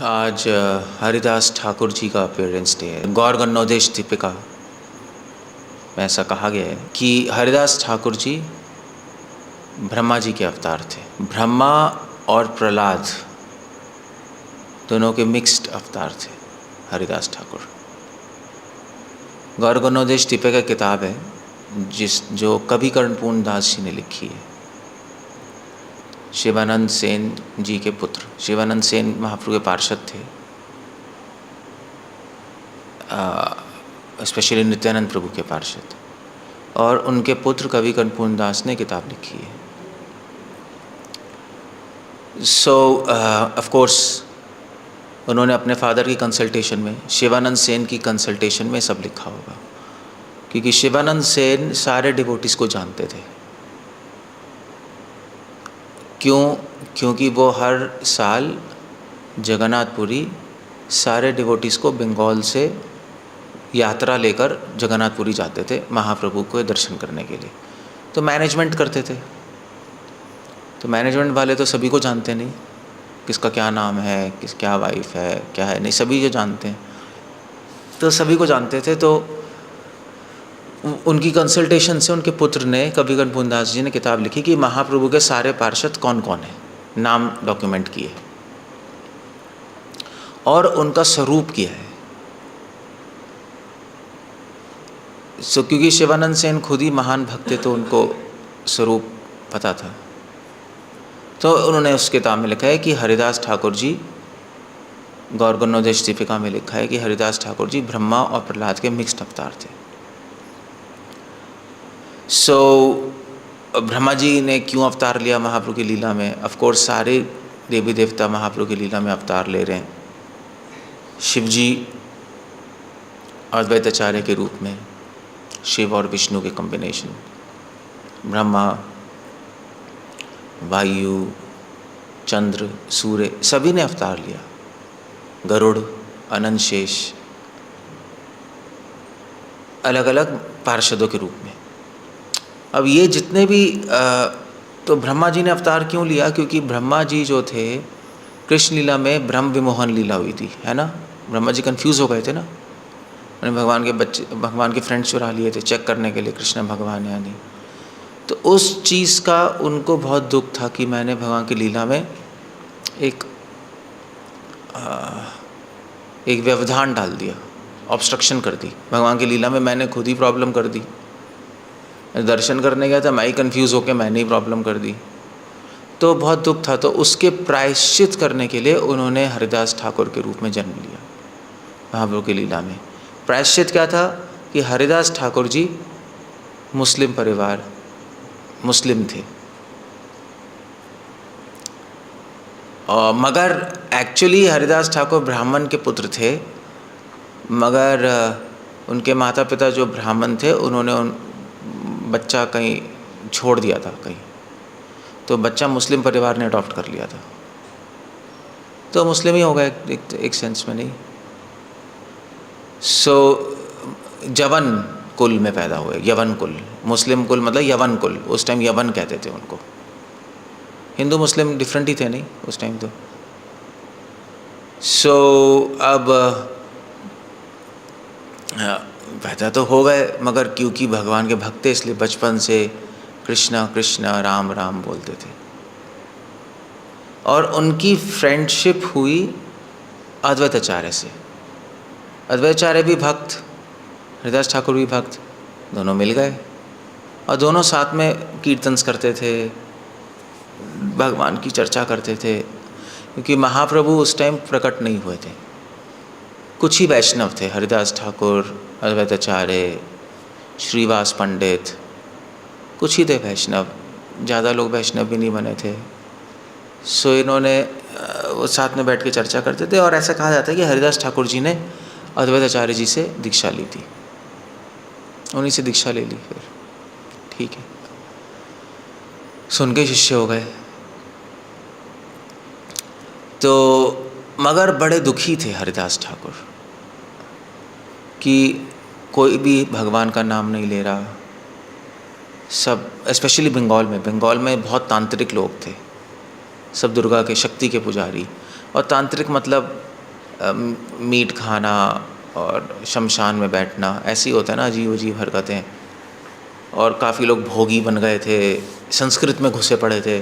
आज हरिदास ठाकुर जी का appearance day है। गौर गणोदेश दीपिका में ऐसा कहा गया है कि हरिदास ठाकुर जी ब्रह्मा जी के अवतार थे। ब्रह्मा और प्रहलाद दोनों के मिक्स्ड अवतार थे हरिदास ठाकुर। गौर गणोदेश दीपिका किताब है जो कवि कर्णपूर्ण दास जी ने लिखी है। शिवानंद सेन जी के पुत्र, शिवानंद सेन महाप्रभु के पार्षद थे, स्पेशली नित्यानंद प्रभु के पार्षद, और उनके पुत्र कवि कर्णपूर्ण दास ने किताब लिखी है। सो ऑफ कोर्स उन्होंने अपने फादर की कंसल्टेशन में, शिवानंद सेन की कंसल्टेशन में सब लिखा होगा, क्योंकि शिवानंद सेन सारे डिवोटीज़ को जानते थे। क्योंकि वो हर साल जगन्नाथपुरी सारे डिवोटीज़ को बंगाल से यात्रा लेकर जगन्नाथपुरी जाते थे महाप्रभु को दर्शन करने के लिए। तो मैनेजमेंट करते थे। तो मैनेजमेंट वाले तो सभी को जानते नहीं, किसका क्या नाम है, क्या वाइफ है, क्या है, नहीं, सभी जो जानते हैं। तो सभी को जानते थे। तो उनकी कंसल्टेशन से उनके पुत्र ने, कवि कर्णपूर्ण दास जी ने किताब लिखी कि महाप्रभु के सारे पार्षद कौन कौन हैं, नाम डॉक्यूमेंट किए और उनका स्वरूप किया है। क्योंकि शिवानंद सेन खुद ही महान भक्त थे तो उनको स्वरूप पता था। तो उन्होंने उस किताब में लिखा है कि हरिदास ठाकुर जी, गौर गणोदेश दीपिका में लिखा है कि हरिदास ठाकुर जी ब्रह्मा और प्रहलाद के मिक्स्ड अवतार थे। ब्रह्मा जी ने क्यों अवतार लिया महाप्रभु की लीला में? ऑफ कोर्स सारे देवी देवता महाप्रभु की लीला में अवतार ले रहे हैं। शिव जी अद्वैताचार्य के रूप में, शिव और विष्णु के कॉम्बिनेशन, ब्रह्मा, वायु, चंद्र, सूर्य, सभी ने अवतार लिया। गरुड़, अनंत शेष, अलग अलग पार्षदों के रूप में। अब ये जितने भी तो ब्रह्मा जी ने अवतार क्यों लिया? क्योंकि ब्रह्मा जी जो थे, कृष्ण लीला में ब्रह्म विमोहन लीला हुई थी, है ना। ब्रह्मा जी कंफ्यूज हो गए थे ना, उन्हें भगवान के फ्रेंड्स चुरा लिए थे चेक करने के लिए कृष्ण भगवान या नहीं। तो उस चीज़ का उनको बहुत दुख था कि मैंने भगवान की लीला में एक व्यवधान डाल दिया, ऑब्स्ट्रक्शन कर दी। भगवान की लीला में मैंने खुद ही प्रॉब्लम कर दी। दर्शन करने गया था, मैं ही कन्फ्यूज़ होकर मैंने ही प्रॉब्लम कर दी। तो बहुत दुख था। तो उसके प्रायश्चित करने के लिए उन्होंने हरिदास ठाकुर के रूप में जन्म लिया महाप्रभु की लीला में। प्रायश्चित क्या था कि हरिदास ठाकुर जी मुस्लिम परिवार, मुस्लिम थे, और मगर एक्चुअली हरिदास ठाकुर ब्राह्मण के पुत्र थे, मगर उनके माता पिता जो ब्राह्मण थे उन्होंने बच्चा कहीं छोड़ दिया था कहीं, तो बच्चा मुस्लिम परिवार ने अडॉप्ट कर लिया था। तो मुस्लिम ही हो गए एक सेंस में, नहीं। यवन कुल में पैदा हुए, यवन कुल, मुस्लिम कुल मतलब यवन कुल। उस टाइम यवन कहते थे उनको। हिंदू मुस्लिम डिफरेंट ही थे नहीं उस टाइम तो। अब पैदा तो हो गए, मगर क्योंकि भगवान के भक्त थे इसलिए बचपन से कृष्णा कृष्णा राम राम बोलते थे। और उनकी फ्रेंडशिप हुई अद्वैताचार्य से। अद्वैताचार्य भी भक्त, हरिदास ठाकुर भी भक्त, दोनों मिल गए और दोनों साथ में कीर्तन्स करते थे, भगवान की चर्चा करते थे। क्योंकि महाप्रभु उस टाइम प्रकट नहीं हुए थे, कुछ ही वैष्णव थे, हरिदास ठाकुर, अद्वैताचार्य, श्रीवास पंडित, कुछ ही थे वैष्णव, ज़्यादा लोग वैष्णव भी नहीं बने थे। इन्होंने वो साथ में बैठ के चर्चा करते थे। और ऐसा कहा जाता है कि हरिदास ठाकुर जी ने अद्वैताचार्य जी से दीक्षा ली थी, उन्हीं से दीक्षा ले ली फिर, ठीक है, सुन के शिष्य हो गए। तो मगर बड़े दुखी थे हरिदास ठाकुर कि कोई भी भगवान का नाम नहीं ले रहा। सब, स्पेशली बंगाल में बहुत तांत्रिक लोग थे, सब दुर्गा के, शक्ति के पुजारी। और तांत्रिक मतलब मीट खाना और शमशान में बैठना, ऐसे ही होता है ना, अजीब अजीब हरकतें। और काफ़ी लोग भोगी बन गए थे, संस्कृत में घुसे पड़े थे,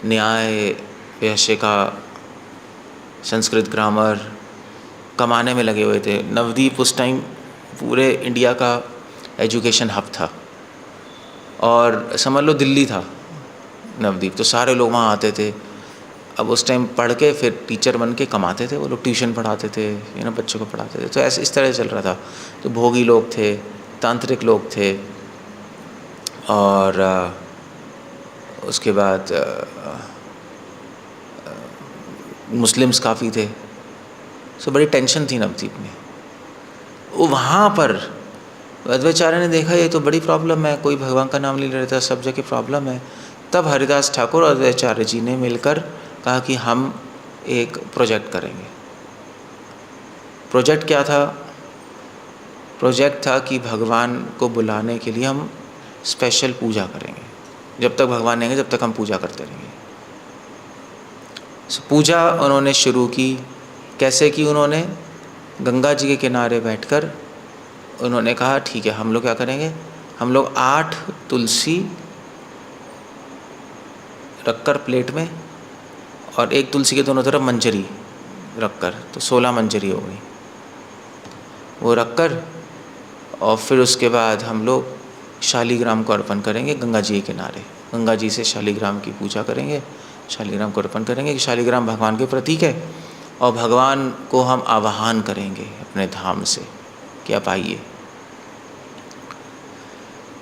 न्याय वैशेखा संस्कृत ग्रामर कमाने में लगे हुए थे। नवदीप उस टाइम पूरे इंडिया का एजुकेशन हब था, और समझ लो दिल्ली था नवदीप, तो सारे लोग वहाँ आते थे। अब उस टाइम पढ़ के फिर टीचर बन के कमाते थे वो लोग, ट्यूशन पढ़ाते थे, बच्चों को पढ़ाते थे। तो ऐसे इस तरह चल रहा था। तो भोगी लोग थे, तांत्रिक लोग थे, और उसके बाद मुस्लिम्स काफ़ी थे। सो बड़ी टेंशन थी नवदीप में। वो वहाँ पर अद्वैताचार्य ने देखा ये तो बड़ी प्रॉब्लम है, कोई भगवान का नाम नहीं ले रहा था, सब जगह प्रॉब्लम है। तब हरिदास ठाकुर और अद्वैताचार्य जी ने मिलकर कहा कि हम एक प्रोजेक्ट करेंगे। प्रोजेक्ट क्या था? प्रोजेक्ट था कि भगवान को बुलाने के लिए हम स्पेशल पूजा करेंगे। जब तक भगवान नहीं आएंगे जब तक हम पूजा करते रहेंगे। पूजा उन्होंने शुरू की। कैसे की? उन्होंने गंगा जी के किनारे बैठकर उन्होंने कहा ठीक है, हम लोग क्या करेंगे, हम लोग 8 तुलसी रखकर प्लेट में, और एक तुलसी के दोनों तरफ मंजरी रखकर, तो 16 मंजरी हो गई। वो रखकर और फिर उसके बाद हम लोग शालिग्राम को अर्पण करेंगे गंगा जी के किनारे। गंगा जी से शालिग्राम की पूजा करेंगे, शालिग्राम को अर्पण करेंगे कि शालिग्राम भगवान के प्रतीक है, और भगवान को हम आवाहन करेंगे अपने धाम से कि आप आइए।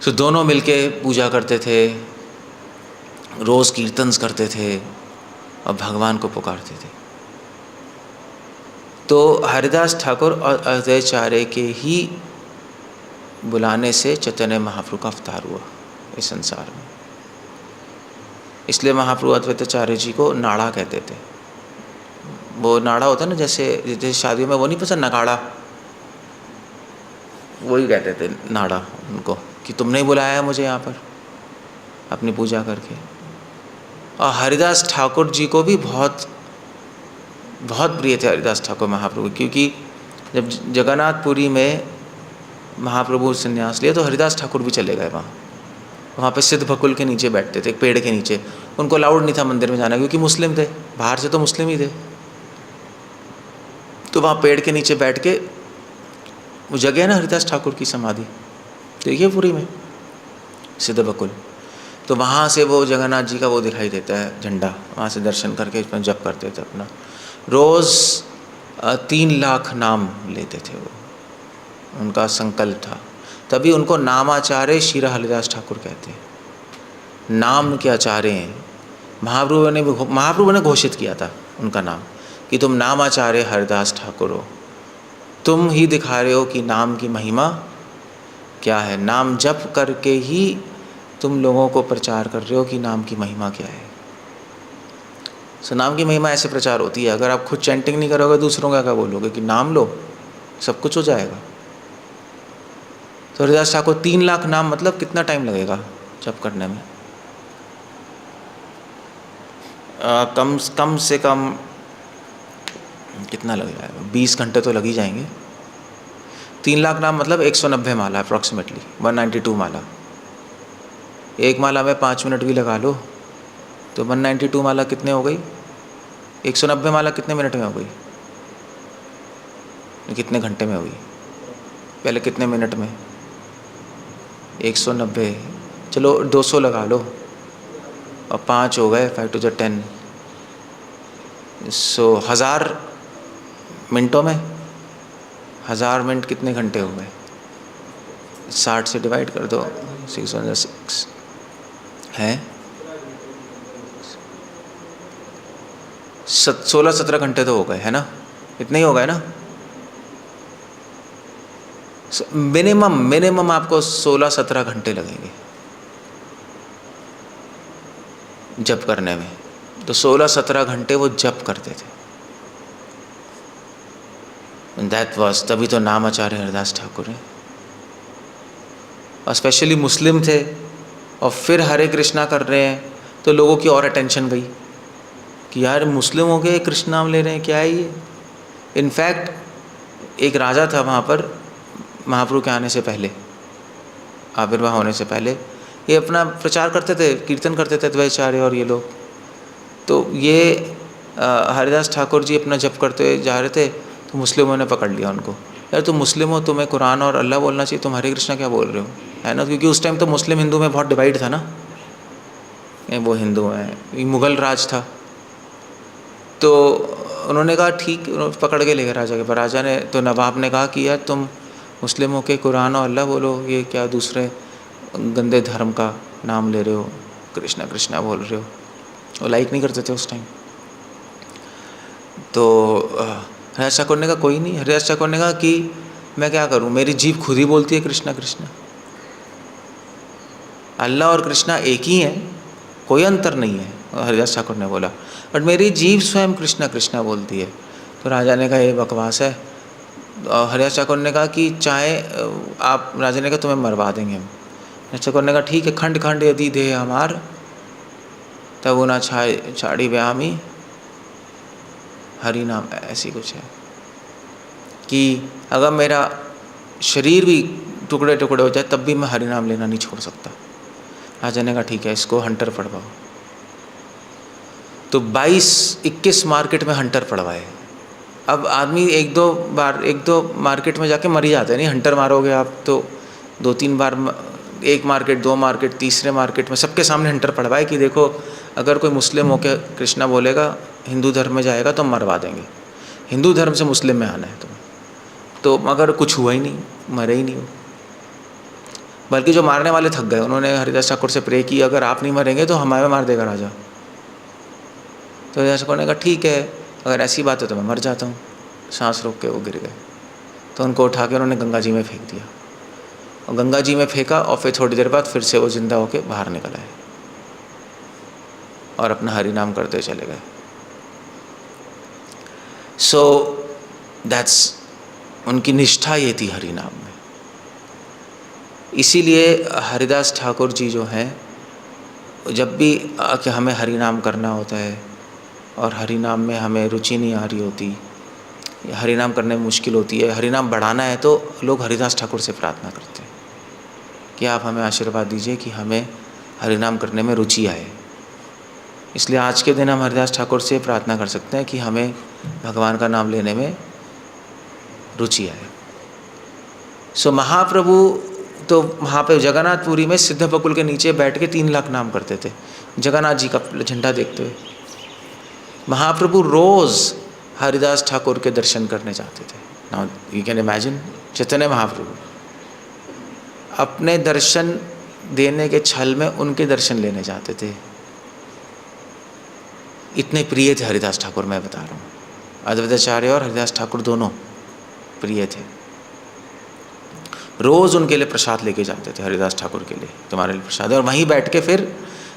तो दोनों मिलके पूजा करते थे, रोज़ कीर्तन्स करते थे और भगवान को पुकारते थे। तो हरिदास ठाकुर और अद्वैताचार्य के ही बुलाने से चैतन्य महाप्रभु का अवतार हुआ इस संसार में। इसलिए महाप्रभु अद्वैताचार्य जी को नाड़ा कहते थे। वो नाड़ा होता है ना, जैसे शादियों में वो नहीं पसंद नगाड़ा, वही कहते थे नाड़ा उनको, कि तुमने ही बुलाया है मुझे यहाँ पर अपनी पूजा करके। और हरिदास ठाकुर जी को भी बहुत बहुत प्रिय थे हरिदास ठाकुर महाप्रभु, क्योंकि जब जगन्नाथपुरी में महाप्रभु संन्यास लिया तो हरिदास ठाकुर भी चले गए वहाँ पे सिद्ध भकुल के नीचे बैठते थे, एक पेड़ के नीचे। उनको अलाउड नहीं था मंदिर में जाना, क्योंकि मुस्लिम थे, बाहर से तो मुस्लिम ही थे। तो वहाँ पेड़ के नीचे बैठ के, वो जगह है ना हरिदास ठाकुर की समाधि, देखिए पुरी में सिद्ध भकुल, तो वहाँ से वो जगन्नाथ जी का वो दिखाई देता है झंडा, वहाँ से दर्शन करके इसमें जप करते थे अपना। रोज़ 3 लाख नाम लेते थे वो, उनका संकल्प था। तभी उनको नामाचार्य श्री हरिदास ठाकुर कहते हैं। नाम के आचार्य हैं। महाप्रभु ने घोषित किया था उनका नाम कि तुम नामाचार्य हरिदास ठाकुर हो। तुम ही दिखा रहे हो कि नाम की महिमा क्या है। नाम जप करके ही तुम लोगों को प्रचार कर रहे हो कि नाम की महिमा क्या है। सो नाम की महिमा ऐसे प्रचार होती है। अगर आप खुद चैंटिंग नहीं करोगे, दूसरों का क्या बोलोगे कि नाम लो सब कुछ हो जाएगा। तो हरिदास ठाकुर 3 लाख नाम, मतलब कितना टाइम लगेगा जप करने में? कम से कम कितना लग जाएगा? 20 घंटे तो लग ही जाएंगे। 3 लाख नाम मतलब 190 माला अप्रॉक्सीमेटली, 192 माला। एक माला में 5 मिनट भी लगा लो तो 192 माला कितने हो गई? 190 माला कितने मिनट में हो गई? कितने घंटे में हुई? पहले कितने मिनट में? 190, चलो 200 लगा लो, और 5 हो गए, 5 to 10, सो 1000 मिनटों में 1000 मिनट कितने घंटे हो गए? 60 से डिवाइड कर दो, 606 है 16-17 घंटे तो हो गए, है ना? इतने ही हो गए ना? मिनिमम आपको 16-17 घंटे लगेंगे जप करने में। तो 16-17 घंटे वो जप करते थे। दैट वाज, तभी तो नाम आचार्य हरिदास ठाकुर है। और स्पेशली मुस्लिम थे और फिर हरे कृष्णा कर रहे हैं, तो लोगों की और अटेंशन गई कि यार मुस्लिम हो गए, कृष्ण नाम ले रहे हैं, क्या है ये? इनफैक्ट एक राजा था वहाँ पर महाप्रभु के आने से पहले, आविर्भाव होने से पहले, ये अपना प्रचार करते थे, कीर्तन करते थे अद्वैताचार्य और ये लोग। तो ये हरिदास ठाकुर जी अपना जप करते हुए जा रहे थे, तो मुस्लिमों ने पकड़ लिया उनको, यार तुम मुस्लिम हो, तुम्हें कुरान और अल्लाह बोलना चाहिए, तुम हरे कृष्णा क्या बोल रहे हो, है ना। क्योंकि उस टाइम तो मुस्लिम हिंदू में बहुत डिवाइड था ना, ये वो हिंदू हैं, ये मुग़ल राज था। तो उन्होंने कहा ठीक, पकड़ के ले गए राजा के पर। राजा ने तो नवाब ने कहा कि यार तुम मुस्लिम हो के कुरान और अल्लाह बोलो, ये क्या दूसरे गंदे धर्म का नाम ले रहे हो, कृष्णा कृष्णा बोल रहे हो। वो लाइक नहीं करते थे उस टाइम। तो हरिदास ठाकुर ने कहा कोई नहीं। हरिदास ठाकुर ने कहा कि मैं क्या करूं, मेरी जीभ खुद ही बोलती है कृष्णा कृष्णा। अल्लाह और कृष्णा एक ही हैं, कोई अंतर नहीं है, हरिदास ठाकुर ने बोला, बट मेरी जीभ स्वयं कृष्णा कृष्णा बोलती है। तो राजा ने कहा ये बकवास है। हरिदास ठाकुर ने कहा कि चाहे आप, राजा ने कहा तुम्हें मरवा देंगे हम। हरिदास ठाकुर ने कहा ठीक है, खंड खंड यदि देह हमार, तब वो ना छाड़ी व्यामी हरि नाम, ऐसी कुछ है कि अगर मेरा शरीर भी टुकड़े टुकड़े हो जाए तब भी मैं हरि नाम लेना नहीं छोड़ सकता। राजा ने कहा ठीक है, इसको हंटर पढ़वाओ। तो 22-21 मार्केट में हंटर पढ़वाए। अब आदमी एक दो मार्केट में जाके मर ही जाते हैं, नहीं हंटर मारोगे आप तो 2-3 बार, एक मार्केट, 2 मार्केट, तीसरे मार्केट में सबके सामने हंटर पढ़वाए कि देखो अगर कोई मुस्लिम होकर कृष्णा बोलेगा, हिंदू धर्म में जाएगा तो हम मरवा देंगे, हिंदू धर्म से मुस्लिम में आना है तुम्हें। तो मगर कुछ हुआ ही नहीं, मरे ही नहीं हो। बल्कि जो मारने वाले थक गए, उन्होंने हरिदास ठाकुर से प्रे की अगर आप नहीं मरेंगे तो हमें मार देगा राजा। तो हरिदास ठाकुर ने कहा ठीक है, अगर ऐसी बात है तो मैं मर जाता हूँ। सांस रोक के वो गिर गए। तो उनको उठा के उन्होंने गंगा जी में फेंक दिया, और गंगा जी में फेंका, और फिर थोड़ी देर बाद फिर से वो जिंदा होके बाहर निकल आए और अपना हरि नाम करते चले गए। सो दैट्स, उनकी निष्ठा ये थी हरि नाम में। इसीलिए हरिदास ठाकुर जी जो हैं, जब भी कि हमें हरि नाम करना होता है और हरि नाम में हमें रुचि नहीं आ रही होती, हरि नाम करने में मुश्किल होती है, हरि नाम बढ़ाना है, तो लोग हरिदास ठाकुर से प्रार्थना करते हैं कि आप हमें आशीर्वाद दीजिए कि हमें हरि नाम करने में रुचि आए। इसलिए आज के दिन हम हरिदास ठाकुर से प्रार्थना कर सकते हैं कि हमें भगवान का नाम लेने में रुचि आए। सो महाप्रभु तो वहाँ पे जगन्नाथपुरी में सिद्ध बकुल के नीचे बैठ के 3 लाख नाम करते थे, जगन्नाथ जी का झंडा देखते हुए। महाप्रभु रोज़ हरिदास ठाकुर के दर्शन करने जाते थे। Now you can imagine, Chaitanya Mahaprabhu अपने दर्शन देने के छल में उनके दर्शन लेने जाते थे। इतने प्रिय थे हरिदास ठाकुर, मैं बता रहा हूँ। अद्वैताचार्य और हरिदास ठाकुर दोनों प्रिय थे। रोज़ उनके लिए प्रसाद लेके जाते थे, हरिदास ठाकुर के लिए तुम्हारे लिए प्रसाद है। और वहीं बैठ के फिर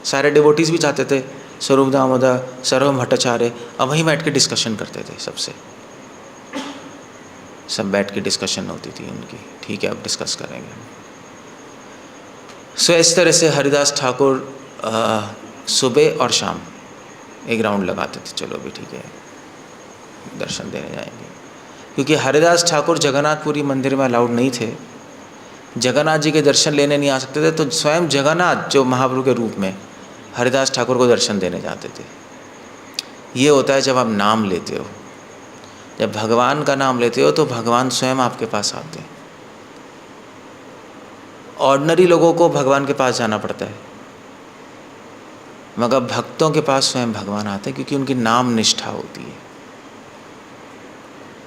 सारे डिवोटीज भी जाते थे, स्वरूप दामोदर, सर्वम भट्टाचार्य, और वहीं बैठ के डिस्कशन करते थे सबसे। सब बैठ के डिस्कशन होती थी उनकी, ठीक है अब डिस्कस करेंगे। सो इस तरह से हरिदास ठाकुर सुबह और शाम एक राउंड लगाते थे, चलो भी ठीक है दर्शन देने जाएंगे। क्योंकि हरिदास ठाकुर जगन्नाथपुरी मंदिर में अलाउड नहीं थे, जगन्नाथ जी के दर्शन लेने नहीं आ सकते थे, तो स्वयं जगन्नाथ जो महाप्रभु के रूप में हरिदास ठाकुर को दर्शन देने जाते थे। ये होता है जब आप नाम लेते हो, जब भगवान का नाम लेते हो तो भगवान स्वयं आपके पास आते हैं। ऑर्डिनरी लोगों को भगवान के पास जाना पड़ता है, मगर भक्तों के पास स्वयं भगवान आते हैं, क्योंकि उनकी नाम निष्ठा होती है।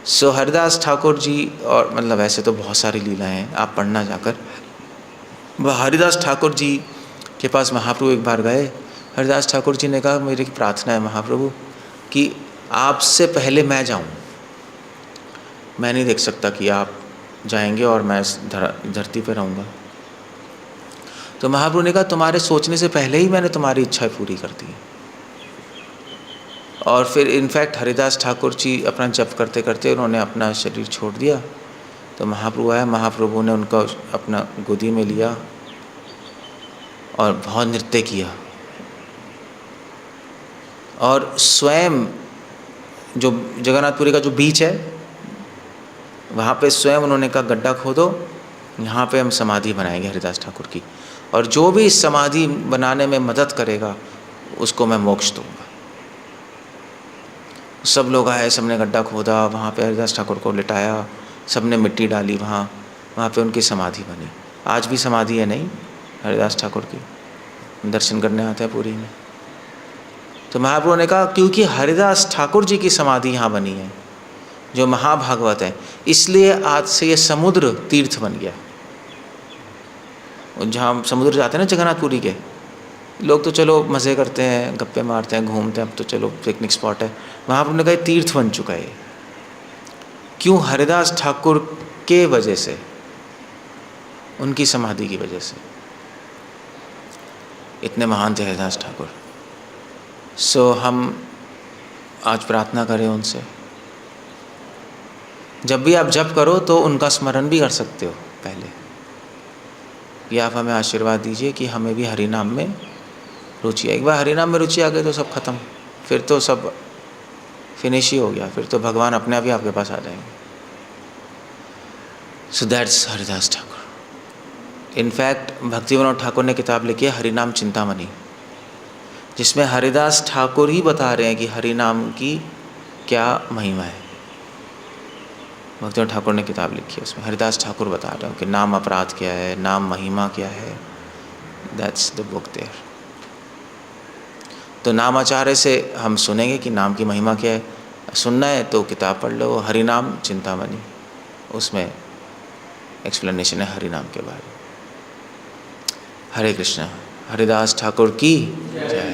सो हरिदास ठाकुर जी, और मतलब ऐसे तो बहुत सारी लीलाएं हैं, आप पढ़ना जाकर। वह हरिदास ठाकुर जी के पास महाप्रभु एक बार गए। हरिदास ठाकुर जी ने कहा मेरी प्रार्थना है महाप्रभु कि आपसे पहले मैं जाऊं, मैं नहीं देख सकता कि आप जाएंगे और मैं इस धरती पर रहूँगा। तो महाप्रभु ने कहा तुम्हारे सोचने से पहले ही मैंने तुम्हारी इच्छा पूरी कर दी। और फिर इनफैक्ट हरिदास ठाकुर जी अपना जप करते करते उन्होंने अपना शरीर छोड़ दिया। तो महाप्रभु आया, महाप्रभु ने उनको अपना गोदी में लिया और बहुत नृत्य किया। और स्वयं जो जगन्नाथपुरी का जो बीच है वहाँ पे स्वयं उन्होंने कहा गड्ढा खोदो, यहाँ पे हम समाधि बनाएंगे हरिदास ठाकुर की, और जो भी इस समाधि बनाने में मदद करेगा उसको मैं मोक्ष दूंगा। सब लोग आए, सबने गड्ढा खोदा, वहाँ पे हरिदास ठाकुर को लिटाया, सबने मिट्टी डाली, वहाँ पे उनकी समाधि बनी। आज भी समाधि है नहीं हरिदास ठाकुर की, दर्शन करने आते हैं पुरी में। तो महाप्रभु ने कहा क्योंकि हरिदास ठाकुर जी की समाधि यहाँ बनी है जो महाभागवत है, इसलिए आज से ये समुद्र तीर्थ बन गया। जहाँ समुद्र जाते हैं ना जगन्नाथपुरी के लोग, तो चलो मज़े करते हैं, गप्पे मारते हैं, घूमते हैं, अब तो चलो पिकनिक स्पॉट है। महाप्रभु ने कहा तीर्थ बन चुका है। क्यों? हरिदास ठाकुर के वजह से, उनकी समाधि की वजह से। इतने महान थे हरिदास ठाकुर। सो हम आज प्रार्थना करें उनसे, जब भी आप जप करो तो उनका स्मरण भी कर सकते हो पहले, या आप हमें आशीर्वाद दीजिए कि हमें भी हरि नाम में रुचि है। एक बार हरि नाम में रुचि आ गई तो सब खत्म, फिर तो सब फिनिश ही हो गया, फिर तो भगवान अपने आप ही आपके पास आ जाएंगे। So that's Haridas Thakur. In fact भक्ति विनोद ठाकुर ने किताब लिखी है हरि नाम चिंतामणि, जिसमें हरिदास ठाकुर ही बता रहे हैं कि हरि नाम की क्या महिमा है। भक्ति विनोद ठाकुर ने किताब लिखी है, उसमें हरिदास ठाकुर बता रहे हैं कि नाम अपराध क्या है, नाम महिमा क्या है। That's the book there. तो नामाचार्य से हम सुनेंगे कि नाम की महिमा क्या है। सुनना है तो किताब पढ़ लो, हरि नाम चिंतामणि, उसमें एक्सप्लेनेशन है हरि नाम के बारे में। हरे कृष्णा। हरिदास ठाकुर की जय।